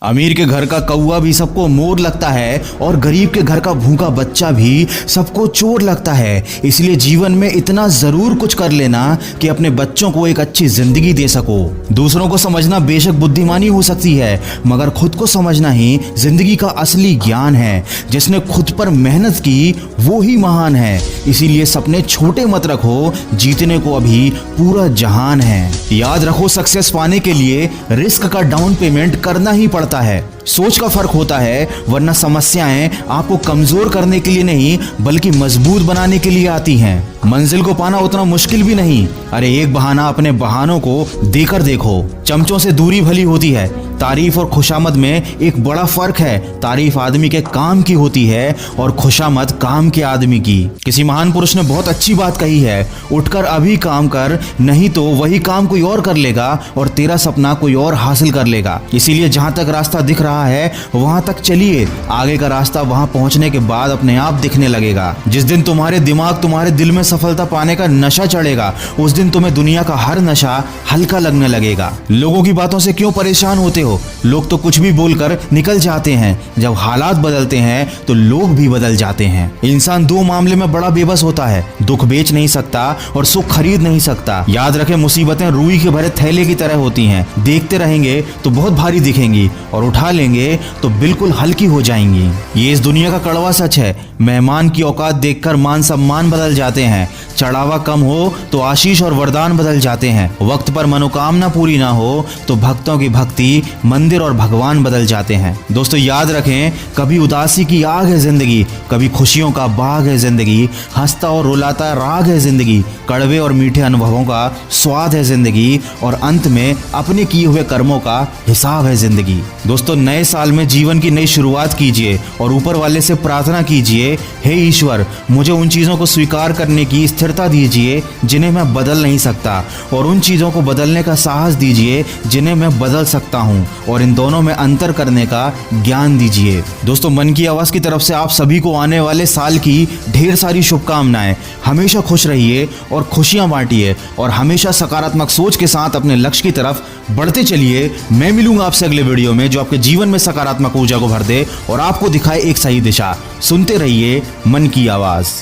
अमीर के घर का कौवा भी सबको मोर लगता है और गरीब के घर का भूखा बच्चा भी सबको चोर लगता है। इसलिए जीवन में इतना जरूर कुछ कर लेना कि अपने बच्चों को एक अच्छी जिंदगी दे सको। दूसरों को समझना बेशक बुद्धिमानी हो सकती है, मगर खुद को समझना ही जिंदगी का असली ज्ञान है। जिसने खुद पर मेहनत की वो ही महान है। इसीलिए सपने छोटे मत रखो, जीतने को अभी पूरा जहान है। याद रखो, सक्सेस पाने के लिए रिस्क का डाउन पेमेंट करना ही पड़ता है। सोच का फर्क होता है, वरना समस्याएं आपको कमजोर करने के लिए नहीं बल्कि मजबूत बनाने के लिए आती हैं। मंजिल को पाना उतना मुश्किल भी नहीं। अरे एक बहाना अपने बहानों को देकर देखो। चमचों से दूरी भली होती है। तारीफ और खुशामद में एक बड़ा फर्क है। तारीफ आदमी के काम की होती है और खुशामद काम के आदमी की। किसी महान पुरुष ने बहुत अच्छी बात कही है, उठकर अभी काम कर, नहीं तो वही काम कोई और कर लेगा और तेरा सपना कोई और हासिल कर लेगा। इसीलिए जहां तक रास्ता दिख रहा है वहां तक चलिए। आगे का रास्ता वहां पहुंचने के बाद अपने आप दिखने लगेगा। जिस दिन तुम्हारे दिमाग तुम्हारे दिल में सफलता पाने का नशा चढ़ेगा, उस दिन तुम्हें दुनिया का हर नशा हल्का लगने लगेगा। लोगों की बातों से क्यों परेशान होते हो? लोग तो कुछ भी बोलकर निकल जाते हैं। जब हालात बदलते हैं तो लोग भी बदल जाते हैं। इंसान दो मामले में बड़ा बेबस होता है, दुख बेच नहीं सकता और सुख खरीद नहीं सकता। याद रखें, मुसीबतें रुई के भरे थैले की तरह होती हैं। देखते रहेंगे तो बहुत भारी दिखेंगी और उठा लेंगे तो बिल्कुल हल्की हो जाएंगी। ये इस दुनिया का कड़वा सच है। मेहमान की औकात देखकर मान सम्मान बदल जाते हैं। चढ़ावा कम हो तो आशीष और वरदान बदल जाते हैं। वक्त पर मनोकामना पूरी ना हो तो भक्तों की भक्ति, मंदिर और भगवान बदल जाते हैं। दोस्तों याद रखें, कभी उदासी की आग है जिंदगी, कभी खुशियों का बाग है जिंदगी। हंसता और रुलाता राग है जिंदगी, कड़वे और मीठे अनुभवों का स्वाद है जिंदगी और अंत में अपने किए हुए कर्मों का हिसाब है जिंदगी। दोस्तों नए साल में जीवन की नई शुरुआत कीजिए और ऊपर वाले से प्रार्थना कीजिए, हे ईश्वर, मुझे उन चीजों को स्वीकार करने की स्थिरता दीजिए जिन्हें मैं बदल नहीं सकता, और उन चीजों को बदलने का साहस दीजिए जिन्हें मैं बदल सकता हूं, और इन दोनों में अंतर करने का ज्ञान दीजिए। दोस्तों मन की आवाज की तरफ से आप सभी को आने वाले साल की ढेर सारी शुभकामनाएं। हमेशा खुश रहिए और खुशियां बांटिए और हमेशा सकारात्मक सोच के साथ अपने लक्ष्य की तरफ बढ़ते चलिए। मैं मिलूंगा आपसे अगले वीडियो में जो आपके जीवन में सकारात्मक ऊर्जा को भर दे और आपको दिखाए एक सही दिशा। सुनते रहिए मन की आवाज।